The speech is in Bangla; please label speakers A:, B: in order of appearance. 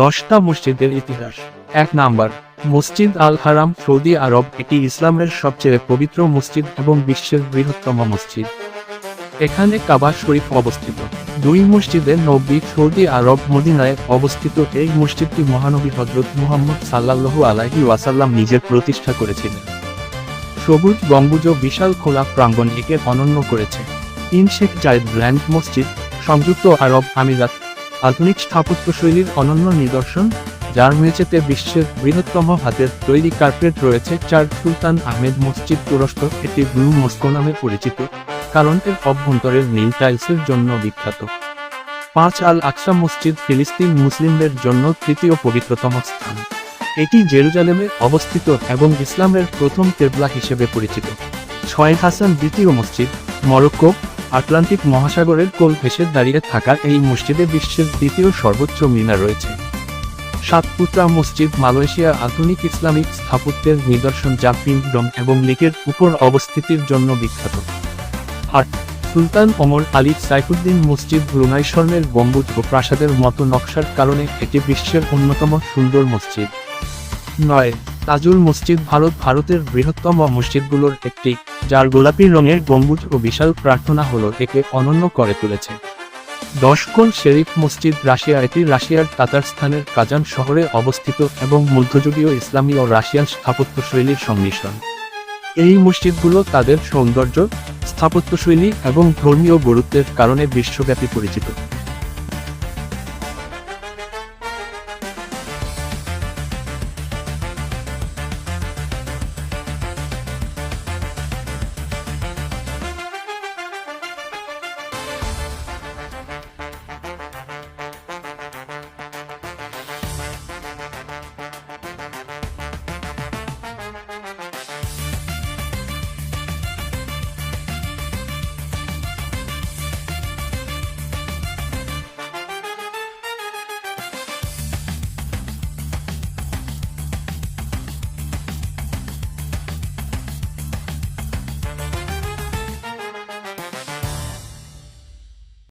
A: 10টা মসজিদের ইতিহাস। 1 নাম্বার, মসজিদ আল হারাম সৌদি আরব। এটি ইসলামের সবচেয়ে পবিত্র মসজিদ এবং বিশ্বের বৃহত্তম মসজিদ। এখানে কাবা শরীফ অবস্থিত। 2 মসজিদে নববী সৌদি আরব মদিনায় অবস্থিত। এই মসজিদটি মহানবী হযরত মুহাম্মদ সাল্লাল্লাহু আলাইহি ওয়াসাল্লাম নিজের প্রতিষ্ঠা করেছিলেন। সবুজ গম্বুজ ও বিশাল খোলা প্রাঙ্গণ একে অনন্য করেছে। 3 শেখ জায়েদ গ্র্যান্ড মসজিদ, সংযুক্ত আরব আমিরাত। আধুনিক স্থাপত্যশৈলীর অনন্য নিদর্শন, যার মেঝেতে বিশ্বের বৃহত্তম হাতের তৈরি কার্পেট রয়েছে। 4 সুলতান আহমেদ মসজিদ তুরস্ক। এটি ব্লু মস্কো নামে পরিচিত, কারণ এর অভ্যন্তরের নীল টাইলসের জন্য বিখ্যাত। 5 আল আকসা মসজিদ, ফিলিস্তিন মুসলিমদের জন্য তৃতীয় পবিত্রতম স্থান। এটি জেরুজালেমে অবস্থিত এবং ইসলামের প্রথম কেবলা হিসেবে পরিচিত। 6 হাসান দ্বিতীয় মসজিদ, মরক্কো। আটলান্টিক মহাসাগরের কোল ঘেঁষে দাঁড়িয়ে থাকা এই মসজিদে বিশ্বের দ্বিতীয় সর্বোচ্চ মিনার রয়েছে। 7 পুত্রা মসজিদ, মালয়েশিয়া। আধুনিক ইসলামিক স্থাপত্যের নিদর্শন, যা পিঙ্ক এবং লেকের উপর অবস্থিতির জন্য বিখ্যাত। 8 সুলতান ওমর আলী সাইফুদ্দিন মসজিদ, ব্রুনাই। স্বর্ণের গম্বুজ ও প্রাসাদের মতো নকশার কারণে এটি বিশ্বের অন্যতম সুন্দর মসজিদ। 9 তাজুল মসজিদ, ভারতের বৃহত্তম মসজিদগুলোর একটি, যার গোলাপি রঙের গম্বুজ ও বিশাল প্রার্থনা হল একে অনন্য করে তুলেছে। 10 কোল শেরিফ মসজিদ, রাশিয়া। এটি রাশিয়ার তাতারস্তানের কাজান শহরে অবস্থিত এবং মধ্যযুগীয় ইসলামী ও রাশিয়ান স্থাপত্যশৈলীর সংমিশ্রণ। এই মসজিদগুলো তাদের সৌন্দর্য, স্থাপত্যশৈলী এবং ধর্মীয় গুরুত্বের কারণে বিশ্বব্যাপী পরিচিত।